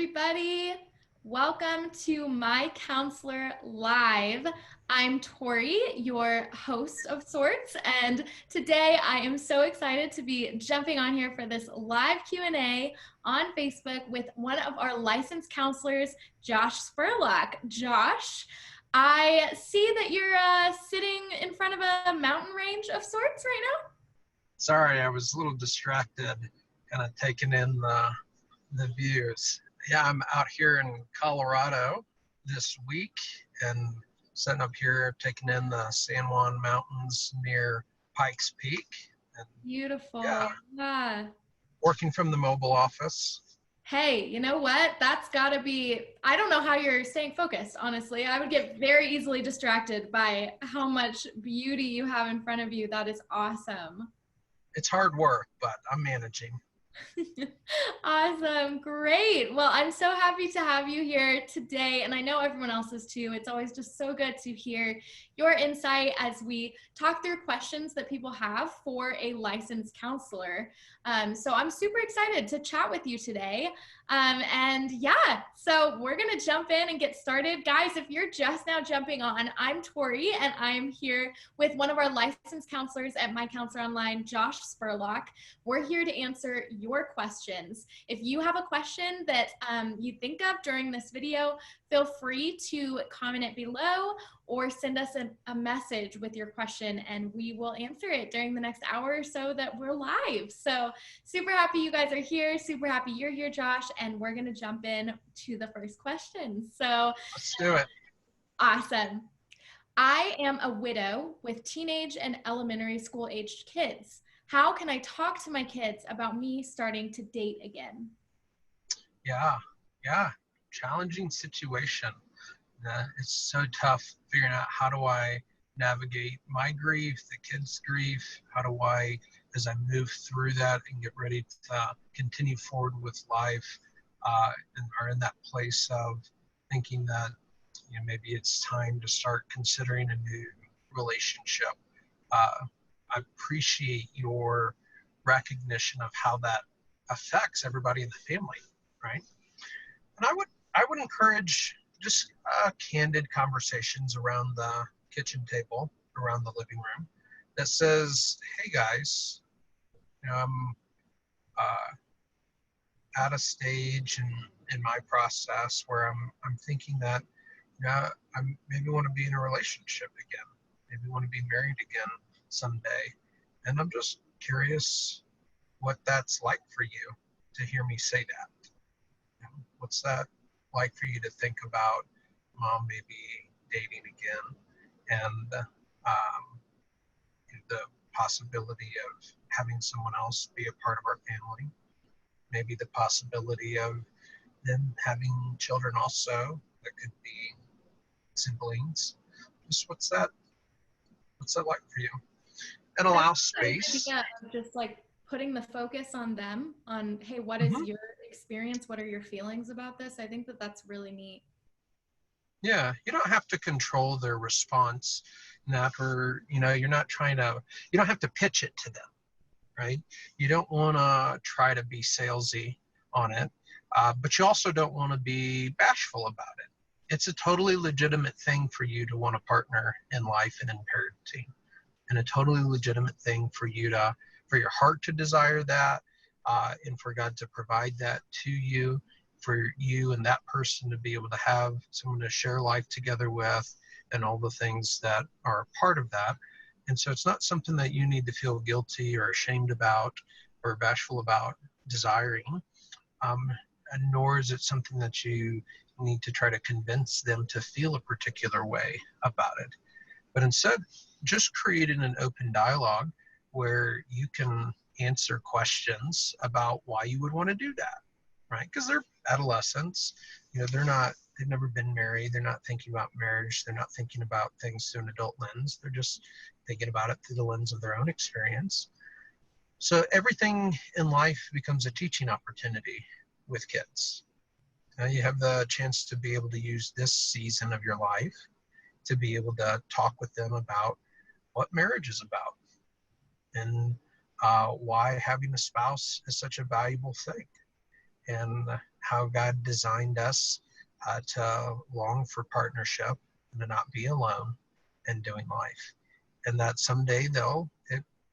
everybody. Welcome to My Counselor Live. I'm Tori, your host of sorts, and today I am so excited to be jumping on here for this live Q&A on Facebook with one of our licensed counselors, Josh Spurlock. Josh, I see that you're sitting in front of a mountain range of sorts right now. Sorry, I was a little distracted, kind of taking in the views. Yeah, I'm out here in Colorado this week and sitting up here taking in the San Juan Mountains near Pikes Peak. And Beautiful. yeah, working from the mobile office. Hey, you know what? That's gotta be, I don't know how you're staying focused, honestly. I would get very easily distracted by how much beauty you have in front of you. That is awesome. It's hard work, but I'm managing. Awesome. Great. Well, I'm so happy to have you here today. And I know everyone else is too. It's always just so good to hear your insight as we talk through questions that people have for a licensed counselor. So I'm super excited to chat with you today. And yeah, so we're going to jump in and get started. Guys, if you're just now jumping on, I'm Tori, and I'm here with one of our licensed counselors at MyCounselor.Online, Josh Spurlock. We're here to answer your questions. If you have a question that you think of during this video, feel free to comment it below or send us a message with your question, and we will answer it during the next hour or so that we're live. So super happy you guys are here. Super happy you're here, Josh, and we're going to jump in to the first question. So let's do it. Awesome. I am a widow with teenage and elementary school aged kids. How can I talk to my kids about me starting to date again? Yeah. Challenging situation. It's so tough figuring out how do I navigate my grief, the kids' grief, how do I, as I move through that and get ready to continue forward with life, and are in that place of thinking that maybe it's time to start considering a new relationship. I appreciate your recognition of how that affects everybody in the family, right? And I would encourage just candid conversations around the kitchen table, around the living room, that says, "Hey guys, I'm at a stage in my process where I'm thinking that I maybe want to be in a relationship again, maybe want to be married again someday, and I'm just curious what that's like for you to hear me say that. What's that like for you to think about mom maybe dating again, and the possibility of having someone else be a part of our family, maybe the possibility of them having children also that could be siblings. Just what's that like for you?" And allow space. Yeah, just like putting the focus on them, on, hey, what is your experience? What are your feelings about this? I think that that's really neat. Yeah, you don't have to control their response. Never, you're not trying to, you don't have to pitch it to them, right? You don't want to try to be salesy on it, but you also don't want to be bashful about it. It's a totally legitimate thing for you to want a partner in life and in parenting, and a totally legitimate thing for your heart to desire that, and for God to provide that to you, for you and that person to be able to have someone to share life together with, and all the things that are part of that. And so it's not something that you need to feel guilty or ashamed about or bashful about desiring, and nor is it something that you need to try to convince them to feel a particular way about it. But instead, just creating an open dialogue where you can answer questions about why you would want to do that, right? Because they're adolescents, they've never been married, they're not thinking about marriage, they're not thinking about things through an adult lens, they're just thinking about it through the lens of their own experience. So everything in life becomes a teaching opportunity with kids. You have the chance to be able to use this season of your life to be able to talk with them about what marriage is about, and why having a spouse is such a valuable thing, and how God designed us to long for partnership and to not be alone in doing life. And that someday they'll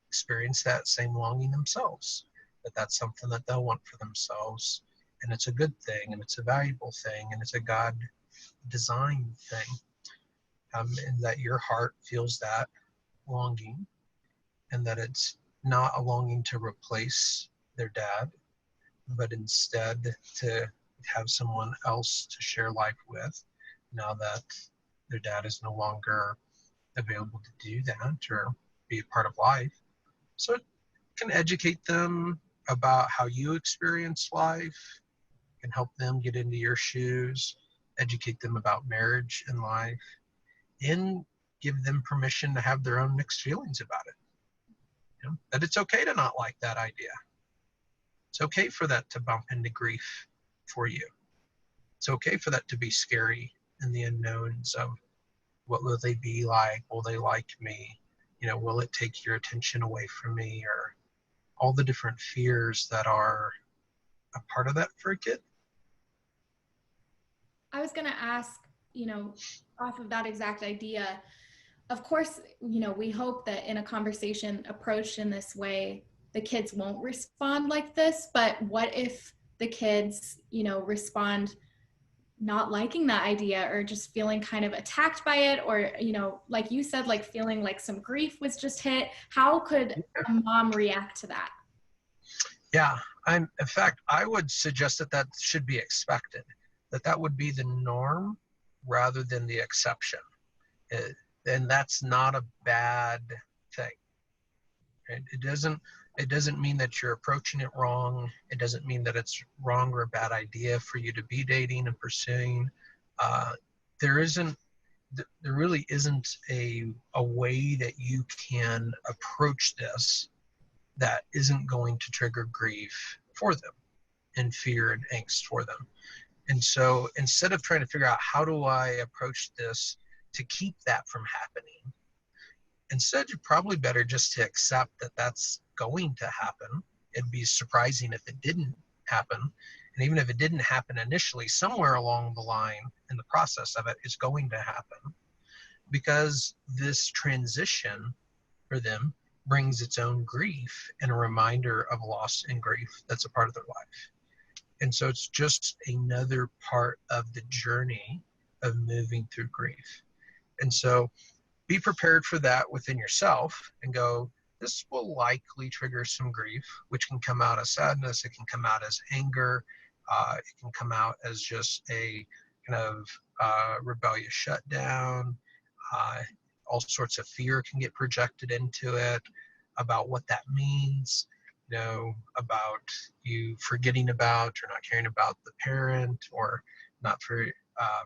experience that same longing themselves, that that's something that they'll want for themselves. And it's a good thing, and it's a valuable thing, and it's a God designed thing. And that your heart feels that longing, and that it's not a longing to replace their dad, but instead to have someone else to share life with now that their dad is no longer available to do that or be a part of life. So it can educate them about how you experience life, can help them get into your shoes, educate them about marriage and life, and give them permission to have their own mixed feelings about it. You know, that it's okay to not like that idea. It's okay for that to bump into grief for you. It's okay for that to be scary and the unknowns of what will they be like? Will they like me? You know, will it take your attention away from me? Or all the different fears that are a part of that for a kid. I was going to ask, off of that exact idea, of course, we hope that in a conversation approached in this way, the kids won't respond like this, but what if the kids, respond not liking that idea or just feeling kind of attacked by it, or, like you said, like feeling like some grief was just hit? How could a mom react to that? Yeah, in fact, I would suggest that that should be expected, that would be the norm rather than the exception. And that's not a bad thing. Right? It doesn't mean that you're approaching it wrong. It doesn't mean that it's wrong or a bad idea for you to be dating and pursuing. Uh, there really isn't a way that you can approach this that isn't going to trigger grief for them and fear and angst for them. And so instead of trying to figure out how do I approach this to keep that from happening, instead you're probably better just to accept that that's going to happen. It'd be surprising if it didn't happen. And even if it didn't happen initially, somewhere along the line in the process of it, it's going to happen, because this transition for them brings its own grief and a reminder of loss and grief that's a part of their life. And so it's just another part of the journey of moving through grief. And so be prepared for that within yourself and go, this will likely trigger some grief, which can come out as sadness. It can come out as anger. It can come out as just a kind of rebellious shutdown. All sorts of fear can get projected into it about what that means, about you forgetting about or not caring about the parent, or not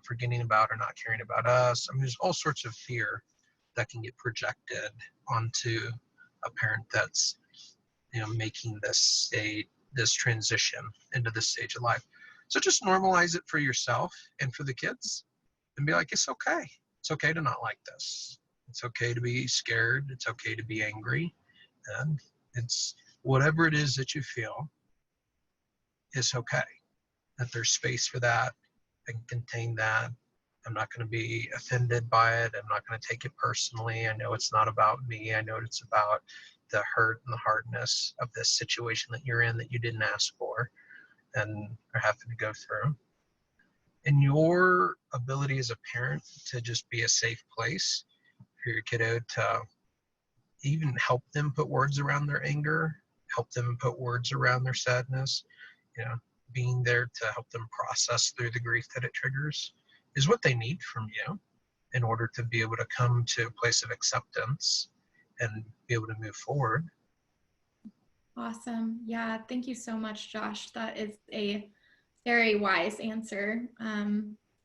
forgetting about or not caring about us. I mean, there's all sorts of fear that can get projected onto a parent that's, making this transition into this stage of life. So just normalize it for yourself and for the kids and be like, it's okay. It's okay to not like this. It's okay to be scared. It's okay to be angry. And it's whatever it is that you feel is okay. That there's space for that. I can contain that. I'm not going to be offended by it. I'm not going to take it personally. I know it's not about me. I know it's about the hurt and the hardness of this situation that you're in that you didn't ask for and are having to go through. And your ability as a parent to just be a safe place for your kiddo to even help them put words around their anger, help them put words around their sadness, being there to help them process through the grief that it triggers is what they need from you in order to be able to come to a place of acceptance and be able to move forward. Awesome. Yeah. Thank you so much, Josh. That is a very wise answer.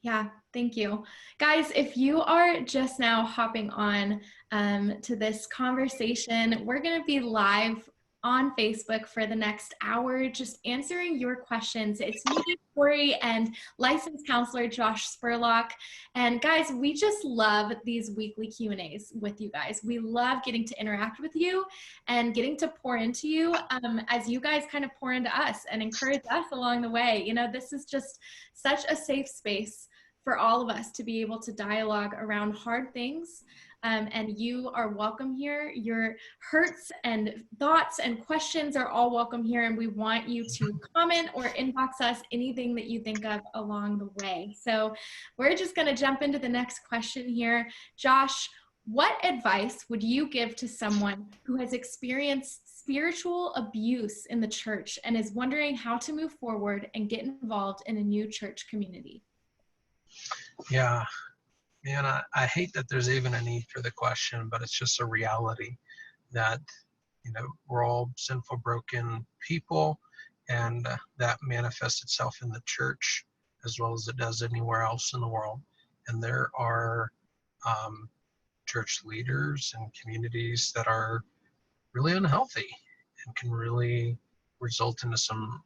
Yeah, thank you. Guys, if you are just now hopping on to this conversation, we're going to be live on Facebook for the next hour, just answering your questions. It's me, Corey, and licensed counselor Josh Spurlock. And guys, we just love these weekly Q&As with you guys. We love getting to interact with you and getting to pour into you as you guys kind of pour into us and encourage us along the way. You know, this is just such a safe space for all of us to be able to dialogue around hard things. And you are welcome here. Your hurts and thoughts and questions are all welcome here. And we want you to comment or inbox us anything that you think of along the way. So we're just going to jump into the next question here. Josh, what advice would you give to someone who has experienced spiritual abuse in the church and is wondering how to move forward and get involved in a new church community? Yeah, man, I hate that there's even a need for the question, but it's just a reality that, you know, we're all sinful, broken people, and that manifests itself in the church as well as it does anywhere else in the world. And there are church leaders and communities that are really unhealthy and can really result into some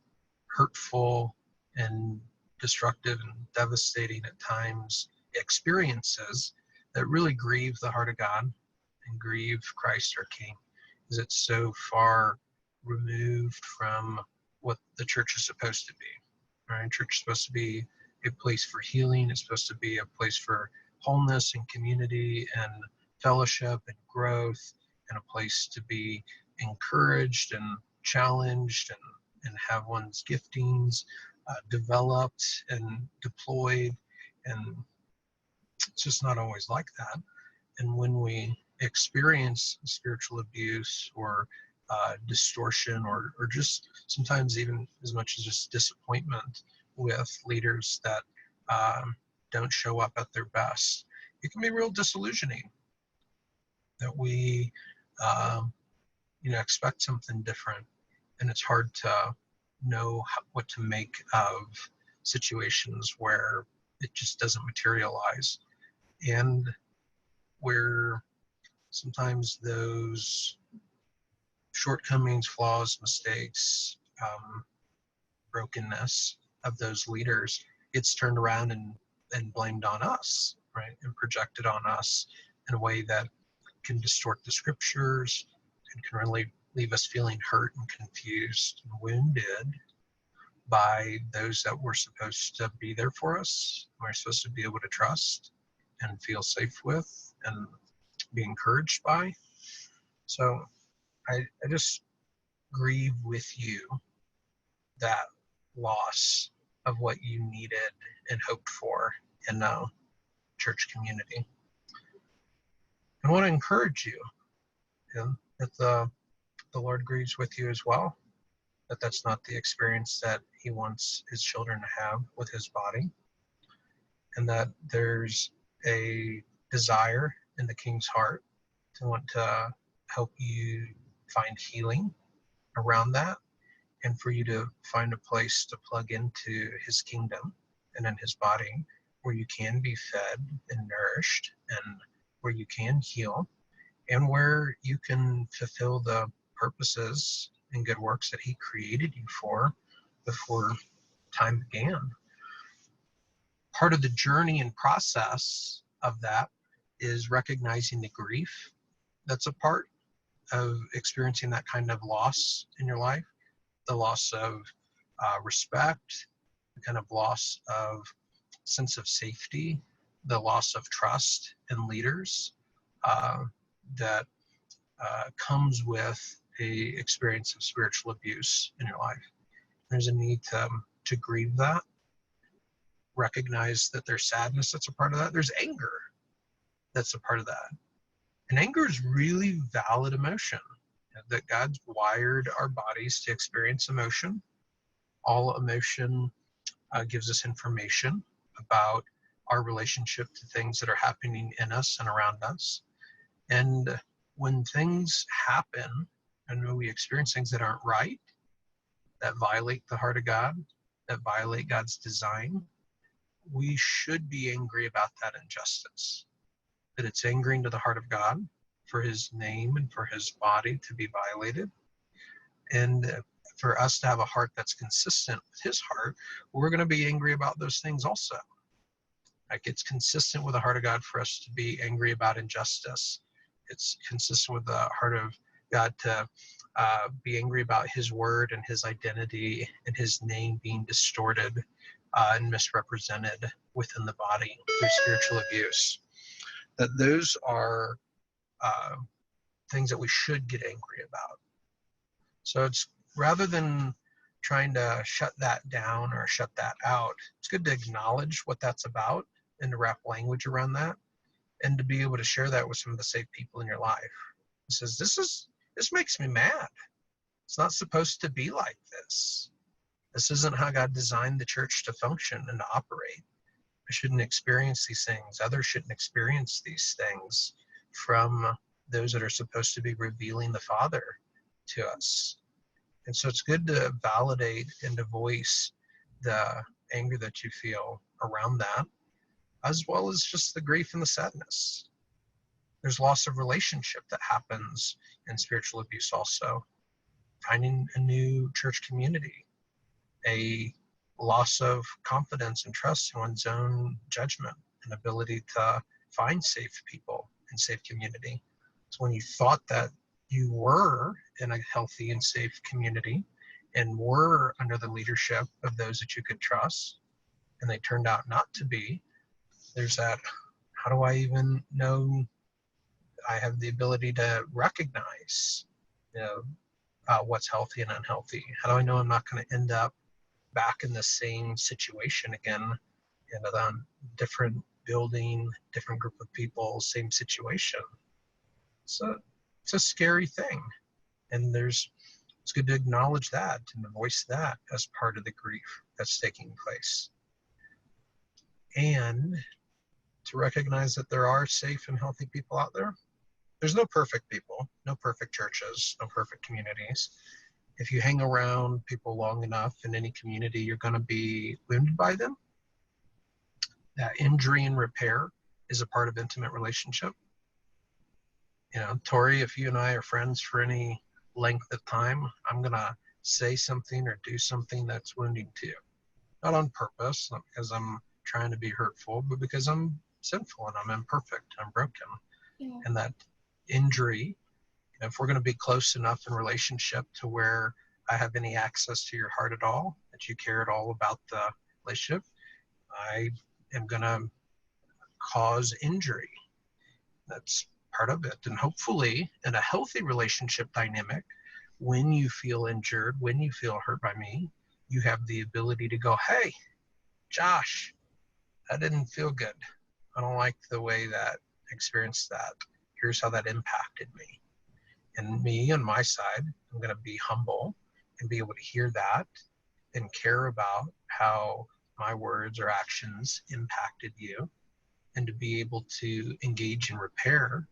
hurtful and destructive and devastating at times experiences that really grieve the heart of God and grieve Christ our King, because it's so far removed from what the church is supposed to be. Right? Church is supposed to be a place for healing. It's supposed to be a place for wholeness and community and fellowship and growth, and a place to be encouraged and challenged and have one's giftings developed and deployed. And it's just not always like that. And when we experience spiritual abuse or distortion or just sometimes even as much as just disappointment with leaders that don't show up at their best, it can be real disillusioning that we expect something different, and it's hard to know what to make of situations where it just doesn't materialize, and where sometimes those shortcomings, flaws, mistakes, brokenness of those leaders gets turned around and blamed on us, right, and projected on us in a way that can distort the scriptures and can really leave us feeling hurt and confused and wounded by those that we're supposed to be there for us, we're supposed to be able to trust and feel safe with and be encouraged by. So I just grieve with you that loss of what you needed and hoped for in a church community. I want to encourage you, that the Lord grieves with you as well, that that's not the experience that he wants his children to have with his body, and that there's a desire in the King's heart to want to help you find healing around that, and for you to find a place to plug into his kingdom and in his body where you can be fed and nourished, and where you can heal, and where you can fulfill the purposes and good works that he created you for before time began. Part of the journey and process of that is recognizing the grief that's a part of experiencing that kind of loss in your life, the loss of respect, the kind of loss of sense of safety, the loss of trust in leaders that comes with a experience of spiritual abuse in your life. There's a need to grieve that, recognize that there's sadness that's a part of that. There's anger that's a part of that. And anger is really valid emotion, that God's wired our bodies to experience emotion. All emotion gives us information about our relationship to things that are happening in us and around us. And when things happen and when we experience things that aren't right, that violate the heart of God, that violate God's design, we should be angry about that injustice. That it's angering to the heart of God for his name and for his body to be violated. And for us to have a heart that's consistent with his heart, we're going to be angry about those things also. Like, it's consistent with the heart of God for us to be angry about injustice. It's consistent with the heart of God to be angry about his word and his identity and his name being distorted and misrepresented within the body through spiritual abuse. That those are things that we should get angry about. So it's, rather than trying to shut that down or shut that out, it's good to acknowledge what that's about and to wrap language around that, and to be able to share that with some of the safe people in your life. It says, this makes me mad. It's not supposed to be like this. This isn't how God designed the church to function and to operate. I shouldn't experience these things. Others shouldn't experience these things from those that are supposed to be revealing the Father to us. And so it's good to validate and to voice the anger that you feel around that, as well as just the grief and the sadness. There's loss of relationship that happens in spiritual abuse also. Finding a new church community, a loss of confidence and trust in one's own judgment and ability to find safe people and safe community. So when you thought that you were in a healthy and safe community and were under the leadership of those that you could trust, and they turned out not to be, there's that, how do I even know I have the ability to recognize, what's healthy and unhealthy? How do I know I'm not going to end up back in the same situation again, in a different building, different group of people, same situation? So it's a scary thing. And it's good to acknowledge that and to voice that as part of the grief that's taking place. And to recognize that there are safe and healthy people out there. There's no perfect people, no perfect churches, no perfect communities. If you hang around people long enough in any community, you're going to be wounded by them. That injury and repair is a part of intimate relationship. Tori, if you and I are friends for any length of time, I'm going to say something or do something that's wounding to you. Not on purpose, not because I'm trying to be hurtful, but because I'm sinful and I'm imperfect, I'm broken. Yeah. And that injury, if we're going to be close enough in relationship to where I have any access to your heart at all, that you care at all about the relationship, I am going to cause injury. That's part of it. And hopefully, in a healthy relationship dynamic, when you feel injured, when you feel hurt by me, you have the ability to go, hey, Josh, that didn't feel good. I don't like the way that experienced that. Here's how that impacted me. And me on my side, I'm going to be humble and be able to hear that and care about how my words or actions impacted you, and to be able to engage in repair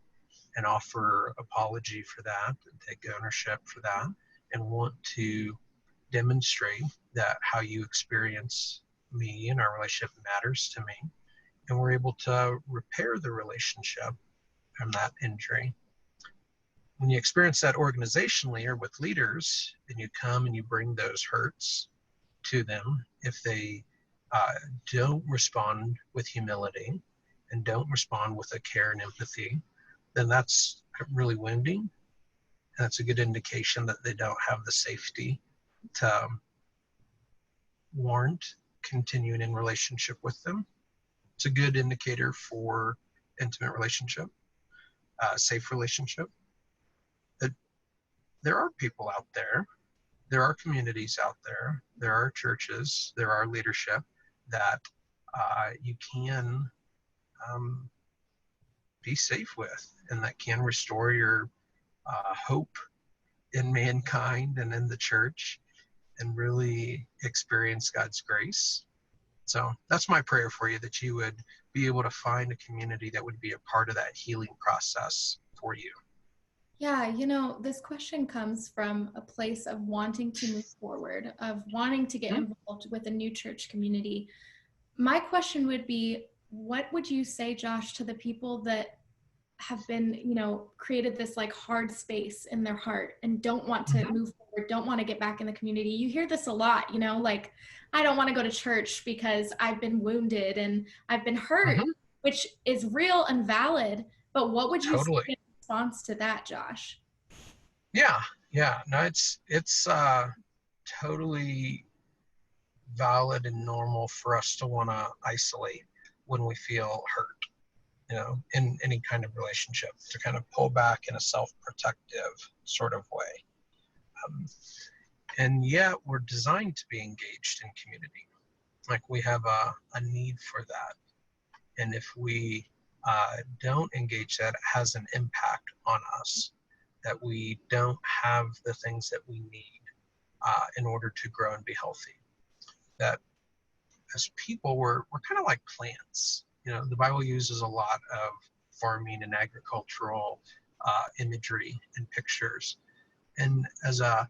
and offer apology for that and take ownership for that, and want to demonstrate that how you experience me and our relationship matters to me, and we're able to repair the relationship from that injury. When you experience that organizationally or with leaders, then you come and you bring those hurts to them. If they don't respond with humility and don't respond with a care and empathy, then that's really wounding. And that's a good indication that they don't have the safety to warrant continuing in relationship with them. It's a good indicator for intimate relationship, safe relationship. That there are people out there are communities out there are churches, there are leadership that you can be safe with, and that can restore your hope in mankind and in the church, and really experience God's grace. So that's my prayer for you, that you would be able to find a community that would be a part of that healing process for you. Yeah, this question comes from a place of wanting to move forward, of wanting to get involved with a new church community. My question would be, what would you say, Josh, to the people that have been, created this like hard space in their heart and don't want to Mhm. move forward, don't want to get back in the community. You hear this a lot, like, I don't want to go to church because I've been wounded and I've been hurt, Mhm. which is real and valid. But what would you say Totally. in response to that, Josh? Yeah. Yeah. No, it's totally valid and normal for us to want to isolate when we feel hurt, in any kind of relationship, to kind of pull back in a self-protective sort of way. Um, and yet we're designed to be engaged in community. Like, we have a need for that. And if we don't engage that, it has an impact on us, that we don't have the things that we need in order to grow and be healthy. That as people, we're kind of like plants. The Bible uses a lot of farming and agricultural imagery and pictures. And as a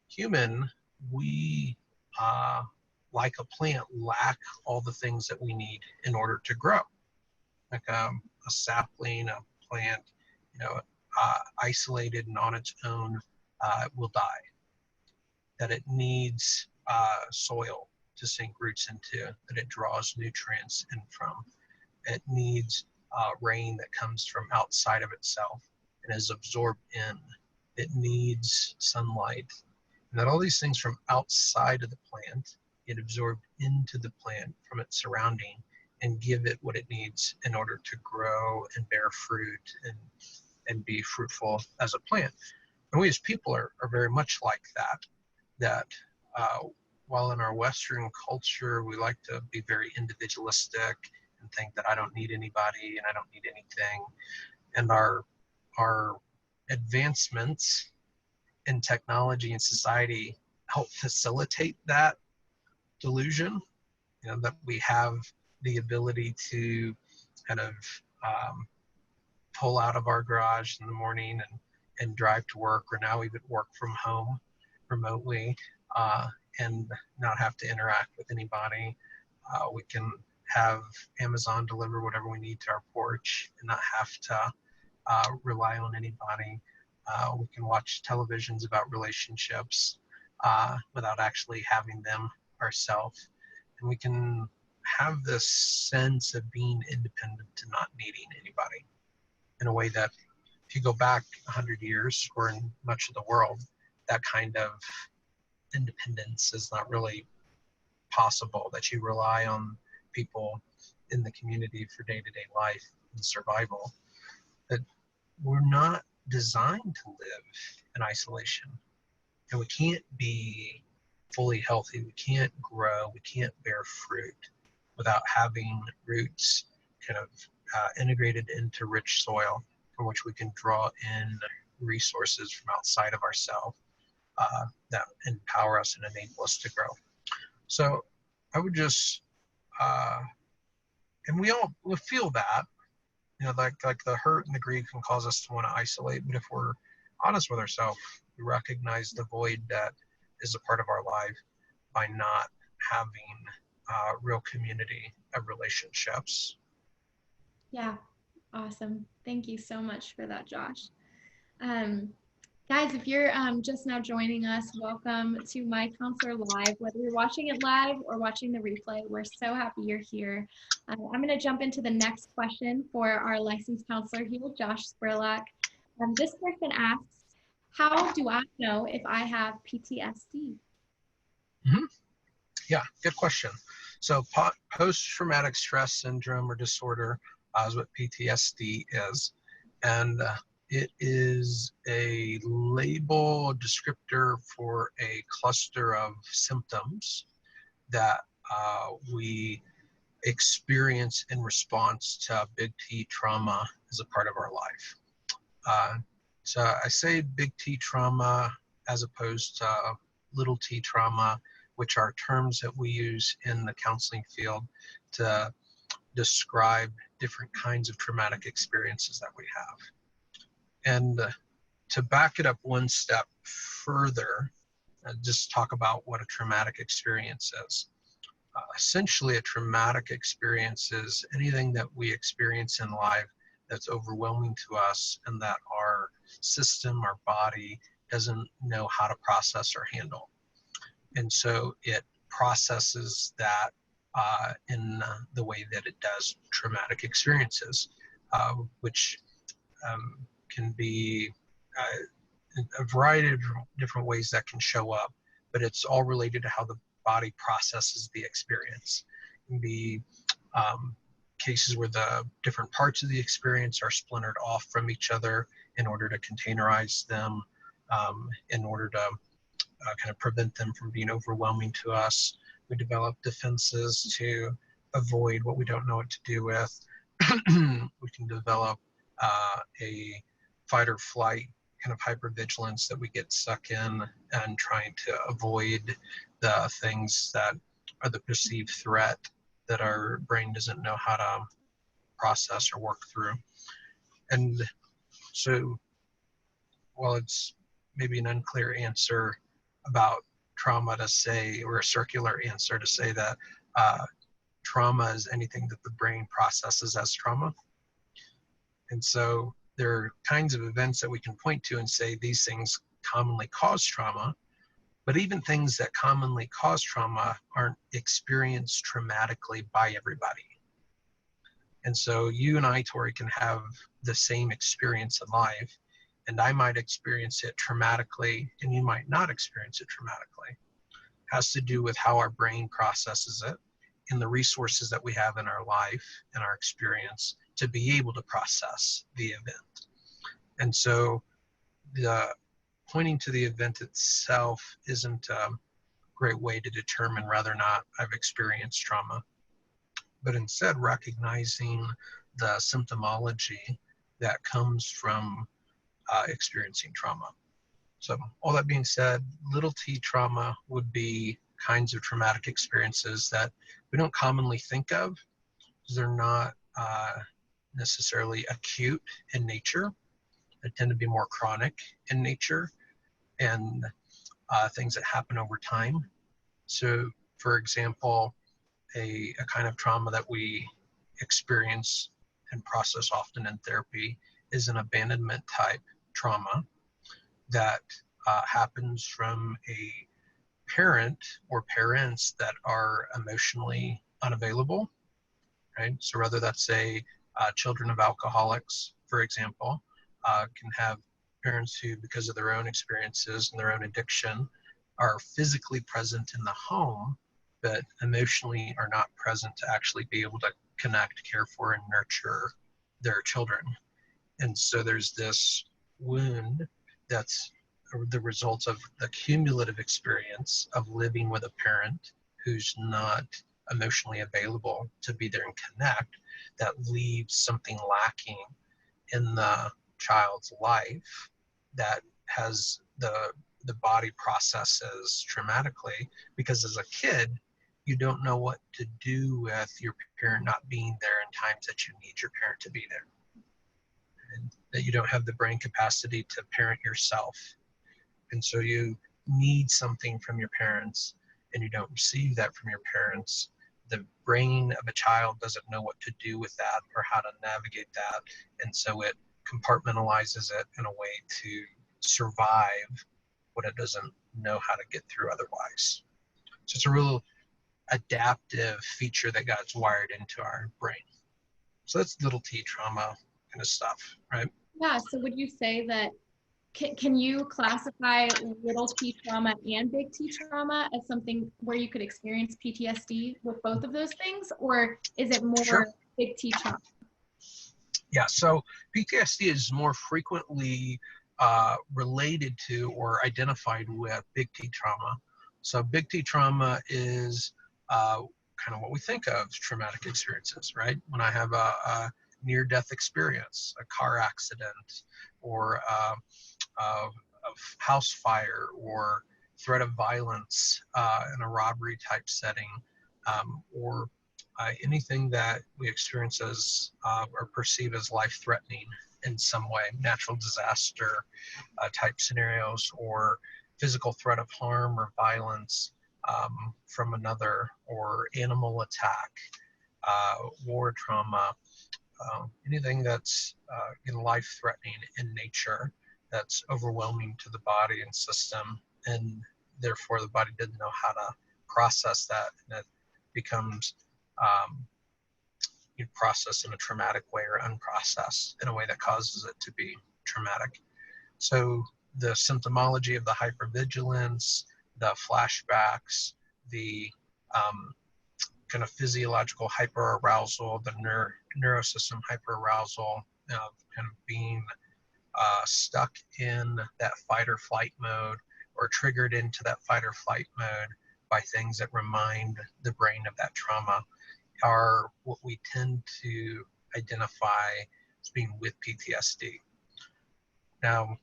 human, we, like a plant, lack all the things that we need in order to grow. Like a sapling, a plant, isolated and on its own, will die. That it needs soil to sink roots into, that it draws nutrients in from. It needs rain that comes from outside of itself and is absorbed in. It needs sunlight. And that all these things from outside of the plant get absorbed into the plant from its surrounding and give it what it needs in order to grow and bear fruit and be fruitful as a plant. And we as people are very much like that. That uh, while in our Western culture, we like to be very individualistic and think that I don't need anybody and I don't need anything. And our advancements in technology and society help facilitate that delusion, that we have the ability to kind of um, pull out of our garage in the morning and drive to work, or now even work from home remotely, uh, and not have to interact with anybody. We can have Amazon deliver whatever we need to our porch and not have to rely on anybody. We can watch televisions about relationships without actually having them ourselves. And we can have this sense of being independent and not needing anybody, in a way that if you go back 100 years, or in much of the world, that kind of independence is not really possible, that you rely on people in the community for day-to-day life and survival. That we're not designed to live in isolation, and we can't be fully healthy, we can't grow, we can't bear fruit without having roots kind of integrated into rich soil from which we can draw in resources from outside of ourselves that empower us and enable us to grow. So I would just, and we all feel that, like the hurt and the grief can cause us to want to isolate. But if we're honest with ourselves, we recognize the void that is a part of our life by not having real community of relationships. Yeah, awesome. Thank you so much for that, Josh. Um, Guys, if you're just now joining us, welcome to My Counselor Live. Whether you're watching it live or watching the replay, we're so happy you're here. I'm going to jump into the next question for our licensed counselor here, Josh Spurlock. This person asks, how do I know if I have PTSD? Mm-hmm. Yeah, good question. So post-traumatic stress syndrome or disorder is what PTSD is. And it is a label, a descriptor for a cluster of symptoms that we experience in response to big T trauma as a part of our life. So I say big T trauma as opposed to little t trauma, which are terms that we use in the counseling field to describe different kinds of traumatic experiences that we have. And to back it up one step further, just talk about what a traumatic experience is. Essentially, a traumatic experience is anything that we experience in life that's overwhelming to us and that our system, our body, doesn't know how to process or handle. And so it processes that in the way that it does traumatic experiences, which can be a variety of different ways that can show up, but it's all related to how the body processes the experience. It can be cases where the different parts of the experience are splintered off from each other in order to containerize them, in order to kind of prevent them from being overwhelming to us. We develop defenses to avoid what we don't know what to do with. We can develop a fight or flight kind of hypervigilance that we get stuck in and trying to avoid the things that are the perceived threat that our brain doesn't know how to process or work through. And so while it's maybe an unclear answer about trauma to say, or a circular answer to say that trauma is anything that the brain processes as trauma. And so there are kinds of events that we can point to and say these things commonly cause trauma, but even things that commonly cause trauma aren't experienced traumatically by everybody. And so you and I, Tori, can have the same experience in life, and I might experience it traumatically, and you might not experience it traumatically. It has to do with how our brain processes it and the resources that we have in our life and our experience to be able to process the event. And so the pointing to the event itself isn't a great way to determine whether or not I've experienced trauma, but instead recognizing the symptomology that comes from experiencing trauma. So all that being said, little t trauma would be kinds of traumatic experiences that we don't commonly think of because they're not necessarily acute in nature. They tend to be more chronic in nature and things that happen over time. So for example, a kind of trauma that we experience and process often in therapy is an abandonment type trauma that happens from a parent or parents that are emotionally unavailable, right? So whether that's children of alcoholics, for example, can have parents who, because of their own experiences and their own addiction, are physically present in the home, but emotionally are not present to actually be able to connect, care for, and nurture their children. And so there's this wound that's the result of the cumulative experience of living with a parent who's not emotionally available to be there and connect, that leaves something lacking in the child's life that has the body processes traumatically, because as a kid, you don't know what to do with your parent not being there in times that you need your parent to be there. And that you don't have the brain capacity to parent yourself. And so you need something from your parents and you don't receive that from your parents. The brain of a child doesn't know what to do with that or how to navigate that. And so it compartmentalizes it in a way to survive what it doesn't know how to get through otherwise. So it's a real adaptive feature that got wired into our brain. So that's little t trauma kind of stuff, right? Yeah, so would you say that, can you classify little t trauma and big T trauma as something where you could experience PTSD with both of those things, or is it more Sure. big T trauma? Yeah, so PTSD is more frequently related to or identified with big T trauma. So big T trauma is kind of what we think of traumatic experiences, right? When I have a near-death experience, a car accident, or a house fire, or threat of violence in a robbery type setting, or anything that we experience as or perceive as life-threatening in some way, natural disaster type scenarios, or physical threat of harm or violence from another, or animal attack, war trauma, anything that's life-threatening in nature, that's overwhelming to the body and system, and therefore the body didn't know how to process that, and it becomes processed in a traumatic way or unprocessed in a way that causes it to be traumatic. So the symptomology of the hypervigilance, the flashbacks, the kind of physiological hyperarousal, the neurosystem hyperarousal, kind of being stuck in that fight or flight mode, or triggered into that fight or flight mode by things that remind the brain of that trauma, are what we tend to identify as being with PTSD. Now,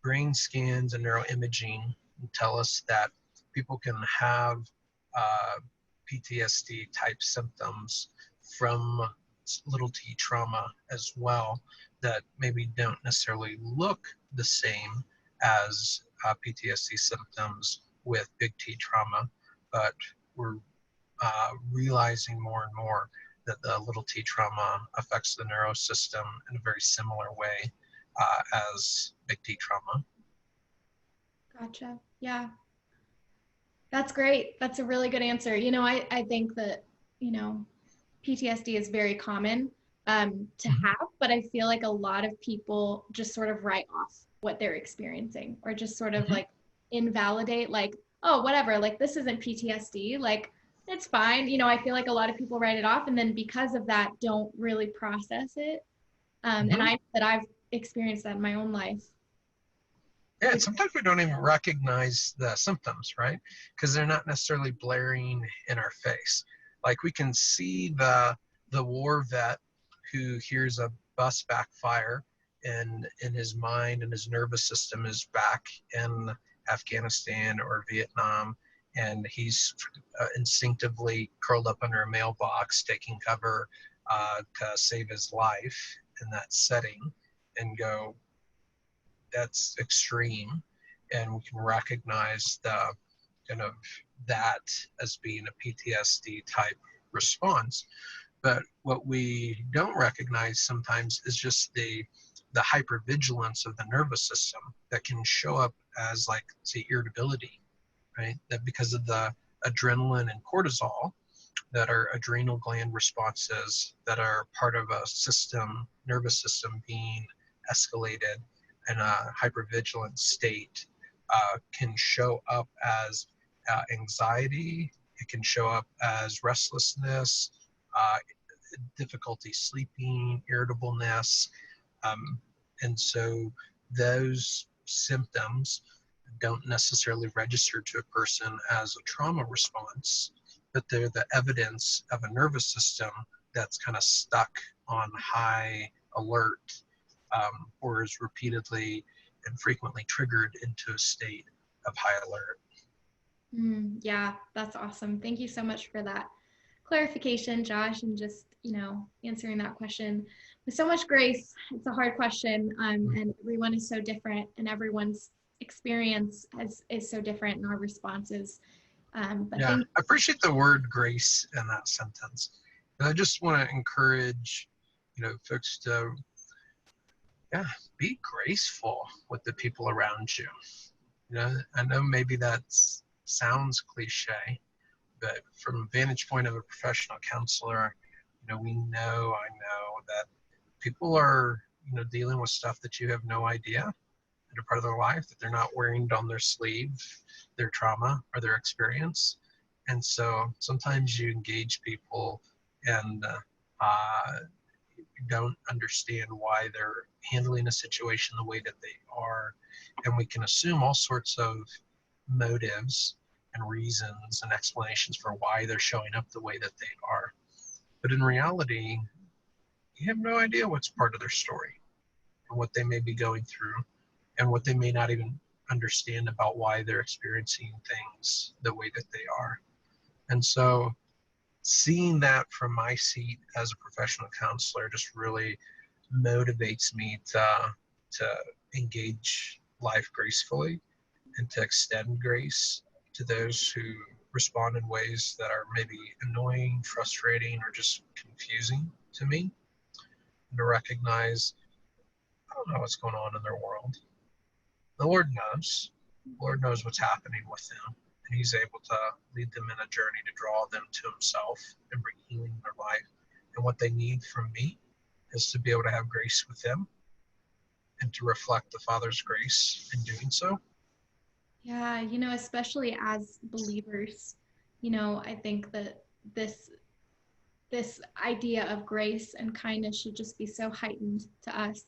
brain scans and neuroimaging tell us that people can have PTSD type symptoms from little t trauma as well, that maybe don't necessarily look the same as PTSD symptoms with big T trauma, but we're realizing more and more that the little t trauma affects the neurosystem in a very similar way as big T trauma. Gotcha. Yeah. That's great. That's a really good answer. I think that, PTSD is very common to have, but I feel like a lot of people just sort of write off what they're experiencing, or just sort of like invalidate, like, oh, whatever, like this isn't PTSD, like it's fine. I feel like a lot of people write it off, and then because of that, don't really process it. And I've experienced that in my own life. Yeah, and sometimes we don't even recognize the symptoms, right? Because they're not necessarily blaring in our face. Like, we can see the war vet who hears a bus backfire, and in his mind and his nervous system is back in Afghanistan or Vietnam, and he's instinctively curled up under a mailbox, taking cover to save his life in that setting, and go, that's extreme, and we can recognize the kind of that as being a PTSD type response. But what we don't recognize sometimes is just the hypervigilance of the nervous system that can show up as, like, say, irritability, right? That because of the adrenaline and cortisol, that are adrenal gland responses that are part of a nervous system being escalated in a hypervigilant state, can show up as anxiety. It can show up as restlessness, difficulty sleeping, irritableness. And so those symptoms don't necessarily register to a person as a trauma response, but they're the evidence of a nervous system that's kind of stuck on high alert, or is repeatedly and frequently triggered into a state of high alert. Yeah, that's awesome. Thank you so much for that clarification, Josh, and just, answering that question with so much grace. It's a hard question, and everyone is so different, and everyone's experience is so different, and our responses. I appreciate the word grace in that sentence. And I just want to encourage, folks to, be graceful with the people around you. I know maybe that sounds cliche, but from a vantage point of a professional counselor, I know that people are, dealing with stuff that you have no idea that are part of their life, that they're not wearing on their sleeve, their trauma or their experience. And so sometimes you engage people and don't understand why they're handling a situation the way that they are. And we can assume all sorts of motives and reasons and explanations for why they're showing up the way that they are. But in reality, you have no idea what's part of their story and what they may be going through, and what they may not even understand about why they're experiencing things the way that they are. And so seeing that from my seat as a professional counselor just really motivates me to engage life gracefully, and to extend grace to those who respond in ways that are maybe annoying, frustrating, or just confusing to me. and to recognize, I don't know what's going on in their world. The Lord knows. The Lord knows what's happening with them, and He's able to lead them in a journey to draw them to Himself and bring healing in their life. And what they need from me is to be able to have grace with them and to reflect the Father's grace in doing so. Yeah, especially as believers, I think that this this idea of grace and kindness should just be so heightened to us.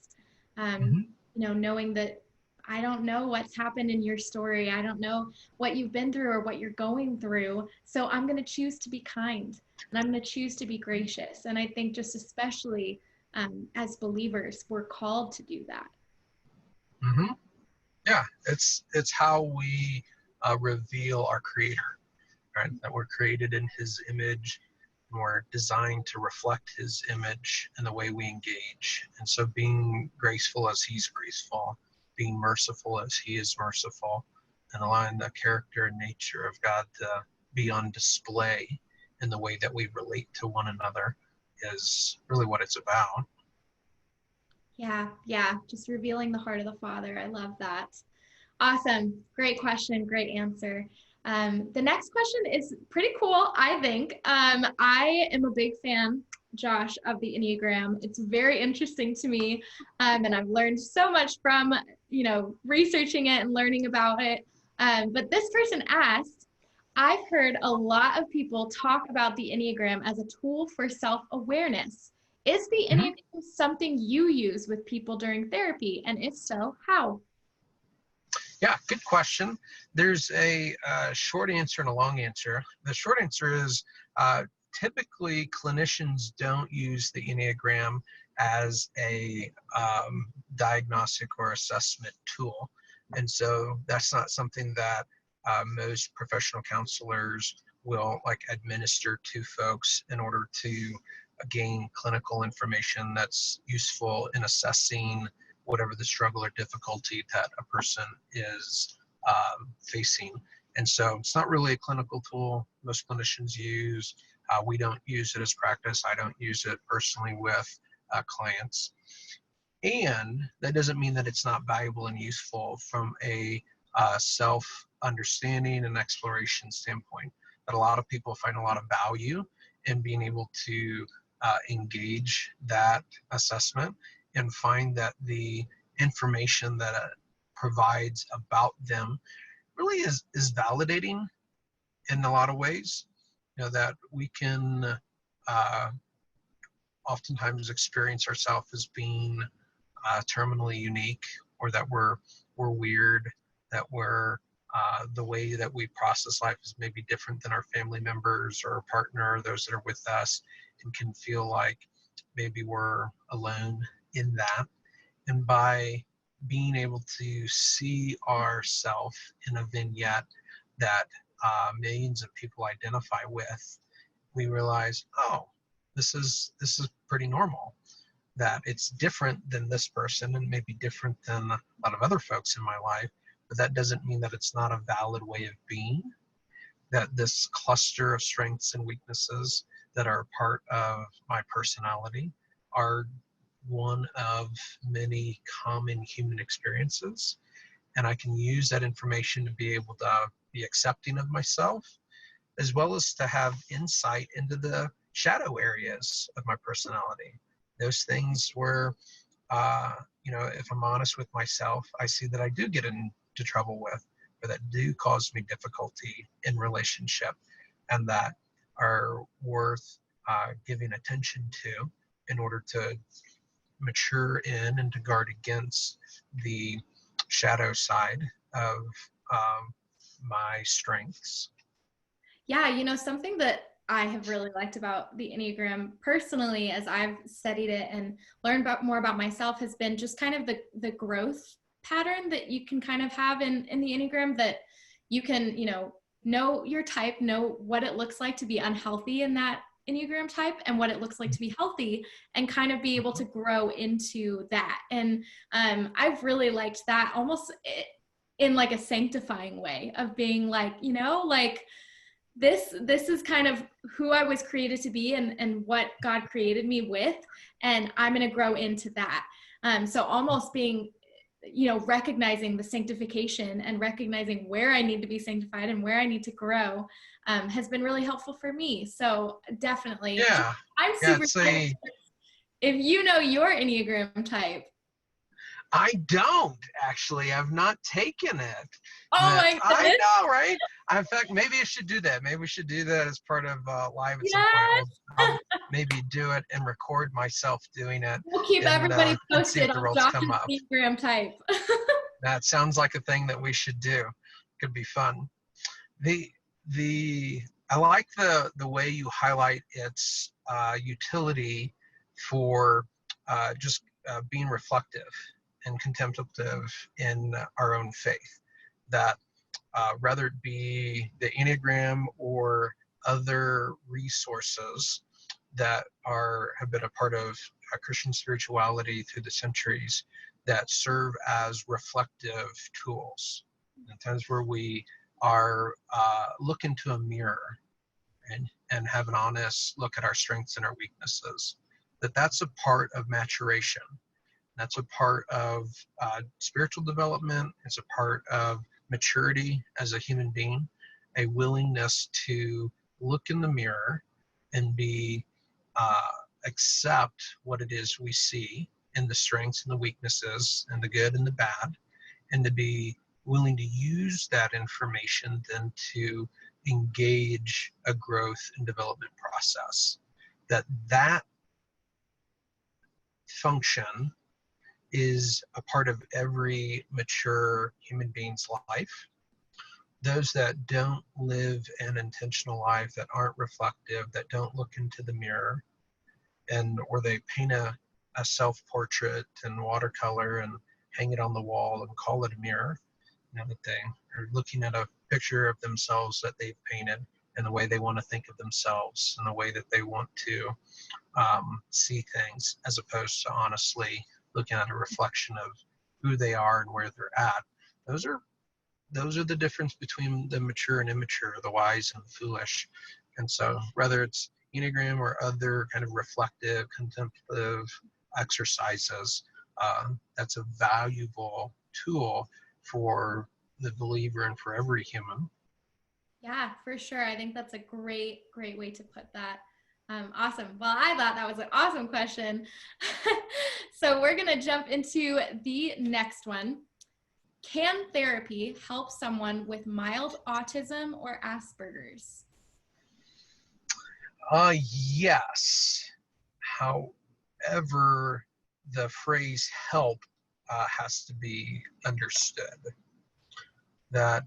Um, Mm-hmm. Knowing that I don't know what's happened in your story. I don't know what you've been through or what you're going through. So I'm going to choose to be kind and I'm going to choose to be gracious. And I think just especially as believers, we're called to do that. Mm-hmm. Yeah, it's how we reveal our Creator, right? That we're created in His image, and we're designed to reflect His image in the way we engage. And so, being graceful as He's graceful, being merciful as He is merciful, and allowing the character and nature of God to be on display in the way that we relate to one another is really what it's about. Yeah, yeah, just revealing the heart of the Father. I love that. Awesome. Great question. Great answer. The next question is pretty cool, I think. I am a big fan, Josh, of the Enneagram. It's very interesting to me, and I've learned so much from, researching it and learning about it. But this person asked, I've heard a lot of people talk about the Enneagram as a tool for self-awareness. Is the Mhm. Enneagram something you use with people during therapy? And if so, how? Yeah, good question. There's a short answer and a long answer. The short answer is typically clinicians don't use the Enneagram as a diagnostic or assessment tool. And so that's not something that most professional counselors will like administer to folks in order to gain clinical information that's useful in assessing whatever the struggle or difficulty that a person is facing. And so it's not really a clinical tool most clinicians use. We don't use it as practice. I don't use it personally with clients. And that doesn't mean that it's not valuable and useful from a self understanding and exploration standpoint. That a lot of people find a lot of value in being able to engage that assessment and find that the information that it provides about them really is validating in a lot of ways. That we can uh, oftentimes experience ourselves as being terminally unique, or that we're weird, that we're the way that we process life is maybe different than our family members or our partner, or those that are with us, and can feel like maybe we're alone in that. And by being able to see ourself in a vignette that millions of people identify with, we realize, oh, this is pretty normal. That it's different than this person and maybe different than a lot of other folks in my life, but that doesn't mean that it's not a valid way of being. That this cluster of strengths and weaknesses that are part of my personality are one of many common human experiences. And I can use that information to be able to be accepting of myself, as well as to have insight into the shadow areas of my personality. Those things where, if I'm honest with myself, I see that I do get into trouble with, or that do cause me difficulty in relationship, and that are worth giving attention to in order to mature in and to guard against the shadow side of my strengths. Yeah, something that I have really liked about the Enneagram personally, as I've studied it and learned more about myself, has been just kind of the growth pattern that you can kind of have in the Enneagram, that you can, know your type, know what it looks like to be unhealthy in that Enneagram type and what it looks like to be healthy, and kind of be able to grow into that. And I've really liked that, almost in like a sanctifying way of being like, like this is kind of who I was created to be and what God created me with, and I'm going to grow into that. So almost being, recognizing the sanctification and recognizing where I need to be sanctified and where I need to grow has been really helpful for me. So definitely, Yeah. I'm Yeah. super excited if you know your Enneagram type. I don't actually. I've not taken it. Oh But my I goodness. know, right? In fact, maybe I should do that. Maybe we should do that as part of live at some point. Yes. I'll maybe do it and record myself doing it, We'll keep and everybody see posted if the on rolls come Josh's up. Enneagram type. That sounds like a thing that we should do. Could be fun. The I like the way you highlight its utility for just being reflective and contemplative in our own faith. That whether it be the Enneagram or other resources that have been a part of Christian spirituality through the centuries that serve as reflective tools. In times where we are look into a mirror and have an honest look at our strengths and our weaknesses, that's a part of maturation. That's a part of spiritual development. It's a part of maturity as a human being, a willingness to look in the mirror and be accept what it is we see in the strengths and the weaknesses and the good and the bad, and to be willing to use that information then to engage a growth and development process. That function is a part of every mature human being's life. Those that don't live an intentional life, that aren't reflective, that don't look into the mirror, or they paint a self-portrait in watercolor and hang it on the wall and call it a mirror, that they are looking at a picture of themselves that they've painted and the way they want to think of themselves and the way that they want to see things, as opposed to honestly looking at a reflection of who they are and where they're at. Those are the difference between the mature and immature, the wise and the foolish. And so whether it's Enneagram or other kind of reflective, contemplative exercises, that's a valuable tool for the believer and for every human. Yeah, for sure. I think that's a great way to put that. Awesome. Well, I thought that was an awesome question. So we're going to jump into the next one. Can therapy help someone with mild autism or Asperger's? Yes. However, the phrase help has to be understood. That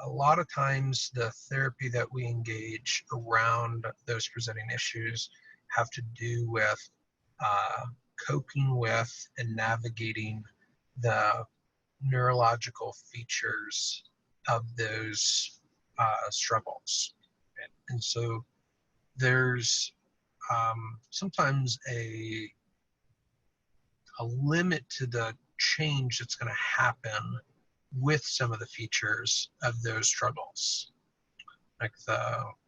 a lot of times the therapy that we engage around those presenting issues have to do with coping with and navigating the neurological features of those struggles. And so there's sometimes a limit to the change that's going to happen with some of the features of those struggles. Like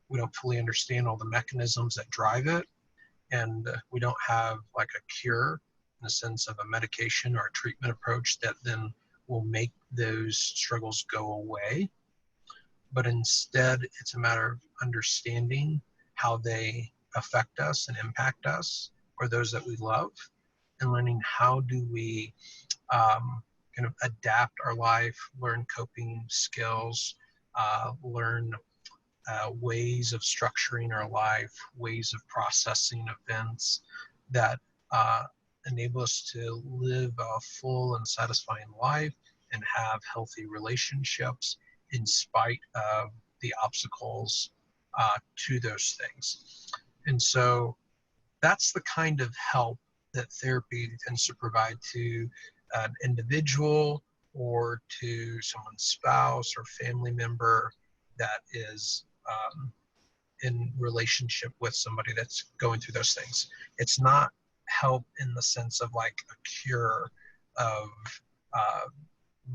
we don't fully understand all the mechanisms that drive it, and we don't have like a cure in the sense of a medication or a treatment approach that then will make those struggles go away. But instead, it's a matter of understanding how they affect us and impact us or those that we love, and learning how do we kind of adapt our life, learn coping skills, learn ways of structuring our life, ways of processing events that enable us to live a full and satisfying life and have healthy relationships in spite of the obstacles to those things. And so that's the kind of help that therapy tends to provide to an individual or to someone's spouse or family member that is in relationship with somebody that's going through those things. It's not help in the sense of like a cure of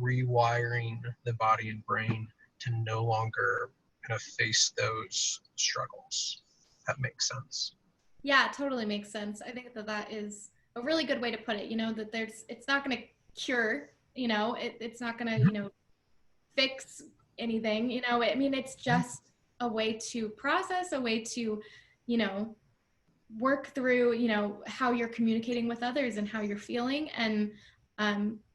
rewiring the body and brain to no longer kind of face those struggles. That makes sense. Yeah, it totally makes sense. I think that that is a really good way to put it, that it's not going to cure, it's not going to, Mhm. fix anything, I mean, it's just a way to process, a way to, you know, work through, how you're communicating with others and how you're feeling. And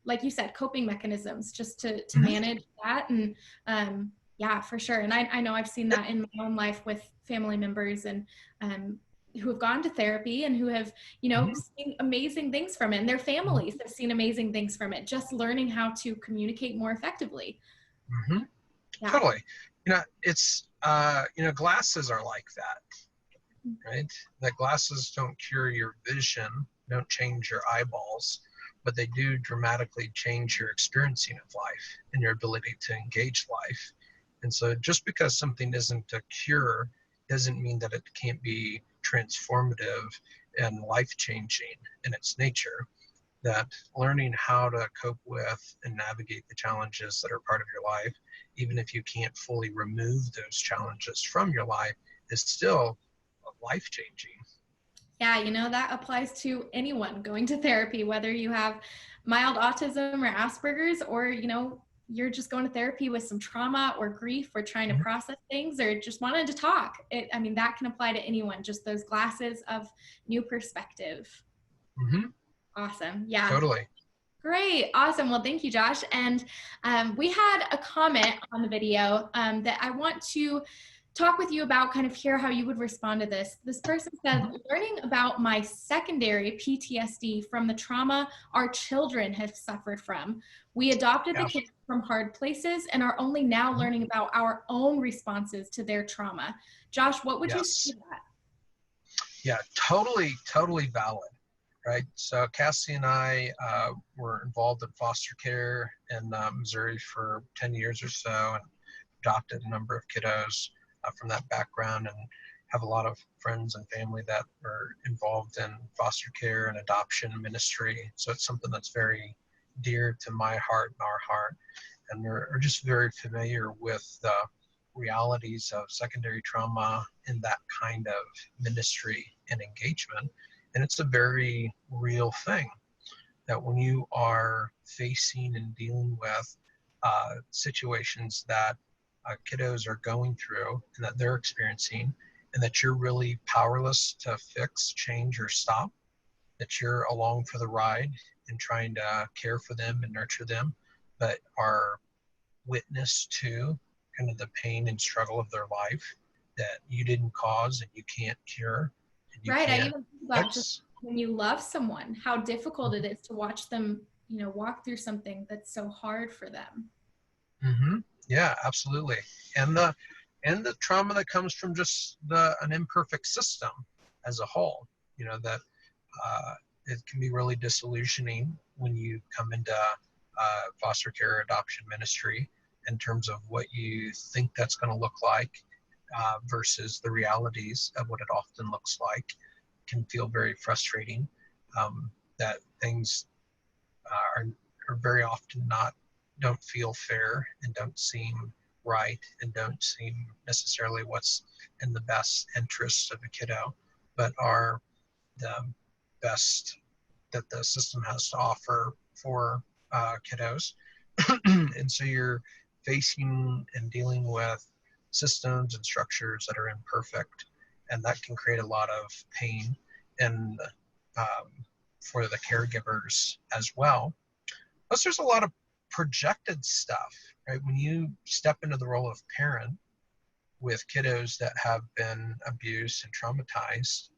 like you said, coping mechanisms just to Mhm. manage that. And yeah, for sure. And I know I've seen that in my own life with family members and um, who have gone to therapy and who have, Mhm. seen amazing things from it. And their Mhm. families have seen amazing things from it, just learning how to communicate more effectively. Mhm. Yeah. Totally. It's glasses are like that, right? That glasses don't cure your vision, don't change your eyeballs, but they do dramatically change your experiencing of life and your ability to engage life. And so just because something isn't a cure doesn't mean that it can't be transformative and life changing in its nature. That learning how to cope with and navigate the challenges that are part of your life, even if you can't fully remove those challenges from your life, is still life changing. Yeah, that applies to anyone going to therapy, whether you have mild autism or Asperger's, or, you're just going to therapy with some trauma or grief or trying to Mm-hmm. process things or just wanted to talk. I mean, that can apply to anyone, just those glasses of new perspective. Mm-hmm. Awesome. Yeah. Totally. Great. Awesome. Well, thank you, Josh. And we had a comment on the video that I want to talk with you about, kind of hear how you would respond to this. This person said, Mm-hmm. learning about my secondary PTSD from the trauma our children have suffered from. We adopted the Yeah. kids from hard places and are only now Mm-hmm. learning about our own responses to their trauma. Josh, what would you say to Yes. that? Yeah. Totally valid. Right. So Cassie and I were involved in foster care in Missouri for 10 years or so, and adopted a number of kiddos from that background, and have a lot of friends and family that are involved in foster care and adoption ministry. So it's something that's very dear to my heart and our heart. And we're just very familiar with the realities of secondary trauma in that kind of ministry and engagement. And it's a very real thing that when you are facing and dealing with situations that kiddos are going through and that they're experiencing, and that you're really powerless to fix, change, or stop, that you're along for the ride and trying to care for them and nurture them, but are witness to kind of the pain and struggle of their life that you didn't cause and you can't cure and you Right. I can't even think about just fix. when you love someone, how difficult it is to watch them, walk through something that's so hard for them. Mm-hmm. Yeah, absolutely. And the trauma that comes from just an imperfect system as a whole. That it can be really disillusioning when you come into foster care adoption ministry in terms of what you think that's going to look like versus the realities of what it often looks like. Can feel very frustrating. That things are very often don't feel fair and don't seem right and don't seem necessarily what's in the best interest of a kiddo, but are the best that the system has to offer for kiddos. And so you're facing and dealing with systems and structures that are imperfect, and that can create a lot of pain and for the caregivers as well. Plus, there's a lot of projected stuff, right? When you step into the role of parent with kiddos that have been abused and traumatized,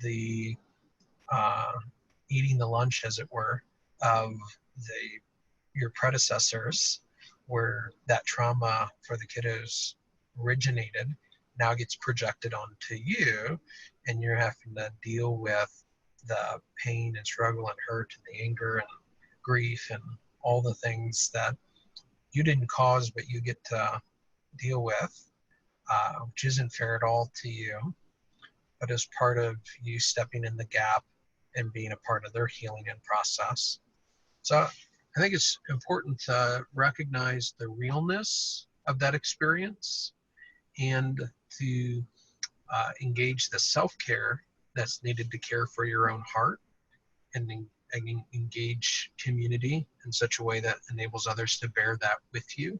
the uh, eating the lunch, as it were, of the your predecessors, where that trauma for the kiddos originated, now gets projected onto you, and you're having to deal with the pain and struggle and hurt and the anger and grief and all the things that you didn't cause but you get to deal with, which isn't fair at all to you, but as part of you stepping in the gap and being a part of their healing and process. So I think it's important to recognize the realness of that experience, and to engage the self-care that's needed to care for your own heart, and engage community in such a way that enables others to bear that with you,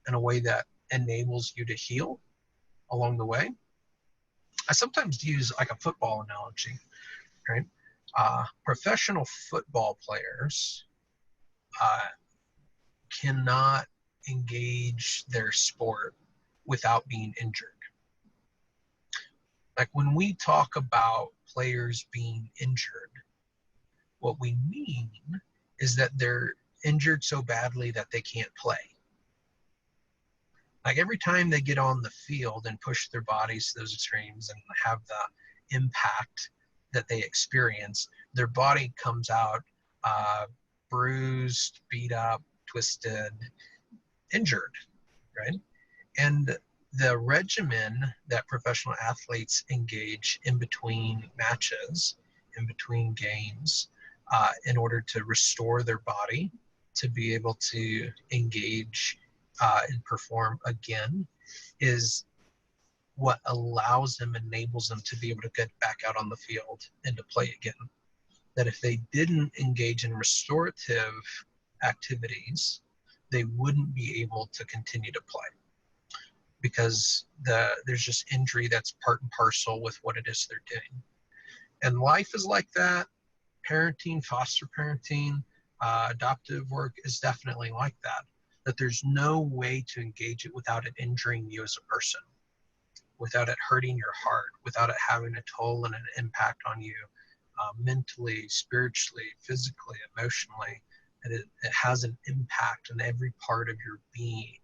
in a way that enables you to heal along the way. I sometimes use like a football analogy, right? Professional football players cannot engage their sport without being injured. Like when we talk about players being injured, what we mean is that they're injured so badly that they can't play. Like every time they get on the field and push their bodies to those extremes and have the impact that they experience, their body comes out bruised, beat up, twisted, injured, right? And the regimen that professional athletes engage in between matches, in between games, in order to restore their body, to be able to engage and perform again, is what allows them, enables them to be able to get back out on the field and to play again. That if they didn't engage in restorative activities, they wouldn't be able to continue to play, because there's just injury that's part and parcel with what it is they're doing. And life is like that. Parenting, foster parenting, adoptive work is definitely like that. That there's no way to engage it without it injuring you as a person, without it hurting your heart, without it having a toll and an impact on you mentally, spiritually, physically, emotionally. And it has an impact on every part of your being.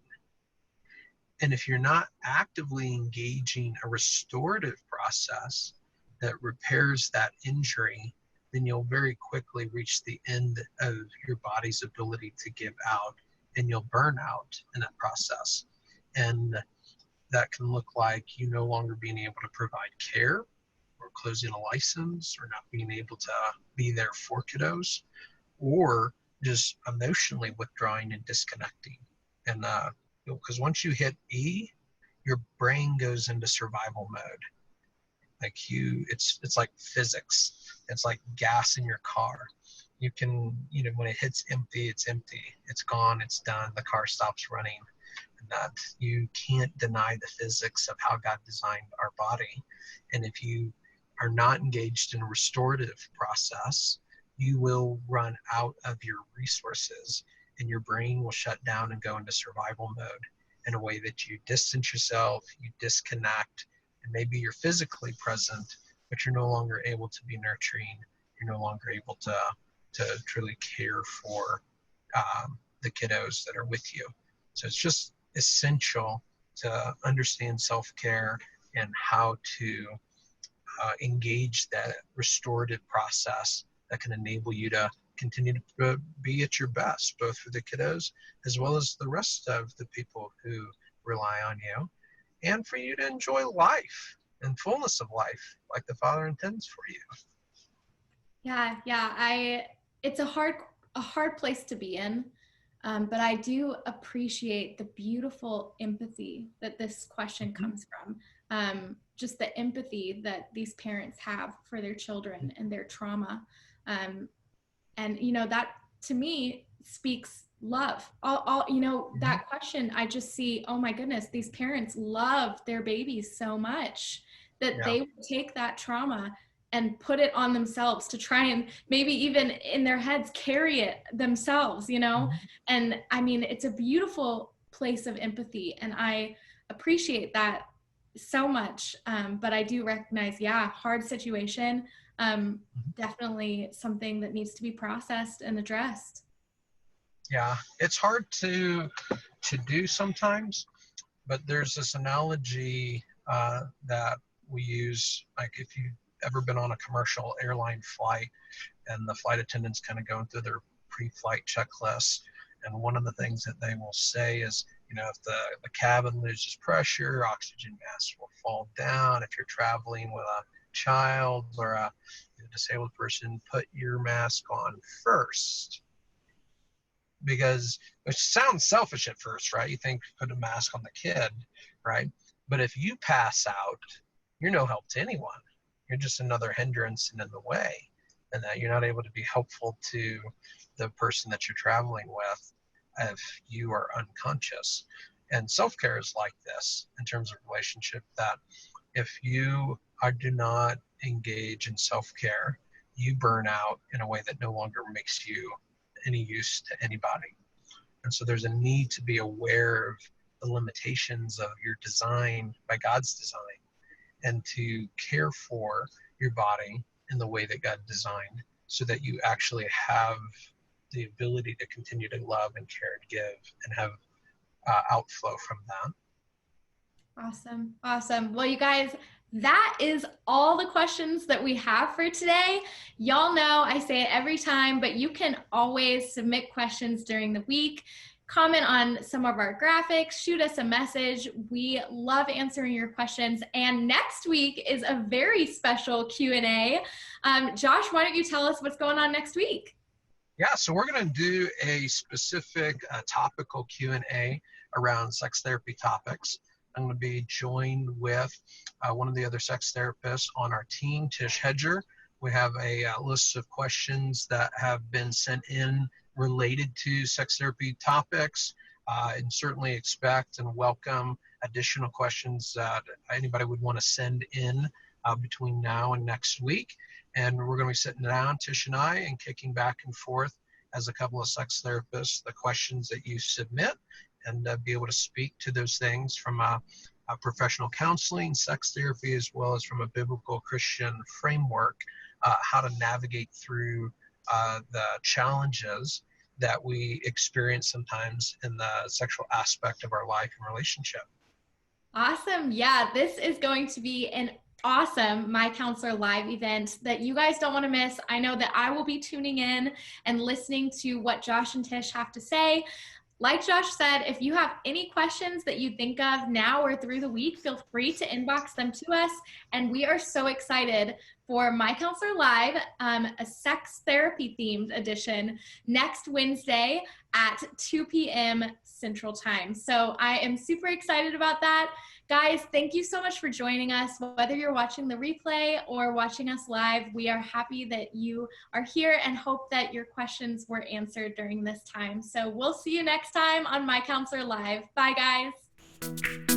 And if you're not actively engaging a restorative process that repairs that injury, then you'll very quickly reach the end of your body's ability to give out, and you'll burn out in that process. And that can look like you no longer being able to provide care, or closing a license, or not being able to be there for kiddos, or just emotionally withdrawing and disconnecting. And because once you hit E, your brain goes into survival mode. Like it's like physics. It's like gas in your car. You can, when it hits empty, it's empty. It's gone. It's done. The car stops running. And that you can't deny the physics of how God designed our body. And if you are not engaged in a restorative process, you will run out of your resources, and your brain will shut down and go into survival mode in a way that you distance yourself, you disconnect, and maybe you're physically present, but you're no longer able to be nurturing. You're no longer able to truly care for the kiddos that are with you. So it's just essential to understand self-care and how to engage that restorative process that can enable you to continue to be at your best, both for the kiddos as well as the rest of the people who rely on you, and for you to enjoy life and fullness of life like the Father intends for you. Yeah. It's a hard place to be in. But I do appreciate the beautiful empathy that this question comes from. Just the empathy that these parents have for their children and their trauma. And, that to me speaks love. That question, I just see, oh my goodness, these parents love their babies so much that they would take that trauma and put it on themselves to try and maybe even in their heads carry it themselves, And I mean, it's a beautiful place of empathy, and I appreciate that so much. But I do recognize, hard situation, definitely something that needs to be processed and addressed. Yeah, it's hard to do sometimes, but there's this analogy that we use, like if you've ever been on a commercial airline flight and the flight attendants kind of going through their pre-flight checklist, and one of the things that they will say is, if the cabin loses pressure, oxygen masks will fall down. If you're traveling with a child or a disabled person, put your mask on first. because it sounds selfish at first, right? You think put a mask on the kid, right? But if you pass out, you're no help to anyone. You're just another hindrance and in the way, and that you're not able to be helpful to the person that you're traveling with if you are unconscious. And self-care is like this in terms of relationship, that if you do not engage in self-care, you burn out in a way that no longer makes you any use to anybody. And so there's a need to be aware of the limitations of your design by God's design, and to care for your body in the way that God designed, so that you actually have the ability to continue to love and care and give and have outflow from that. Awesome. Awesome. Well, you guys, that is all the questions that we have for today. Y'all know I say it every time, but you can always submit questions during the week. Comment on some of our graphics, shoot us a message. We love answering your questions. And next week is a very special Q&A. Josh, why don't you tell us what's going on next week? Yeah, so we're going to do a specific topical Q&A around sex therapy topics. I'm going to be joined with one of the other sex therapists on our team, Tish Hedger. We have a list of questions that have been sent in related to sex therapy topics, and certainly expect and welcome additional questions that anybody would want to send in between now and next week. And we're going to be sitting down, Tish and I, and kicking back and forth as a couple of sex therapists, the questions that you submit, and be able to speak to those things from a professional counseling, sex therapy, as well as from a biblical Christian framework, how to navigate through the challenges that we experience sometimes in the sexual aspect of our life and relationship. Awesome. Yeah, this is going to be an awesome My Counselor Live event that you guys don't want to miss. I know that I will be tuning in and listening to what Josh and Tish have to say. Like Josh said, if you have any questions that you think of now or through the week, feel free to inbox them to us. And we are so excited for My Counselor Live, a sex therapy themed edition next Wednesday at 2 p.m. Central Time. So I am super excited about that. Guys, thank you so much for joining us. Whether you're watching the replay or watching us live, we are happy that you are here and hope that your questions were answered during this time. So we'll see you next time on My Counselor Live. Bye, guys.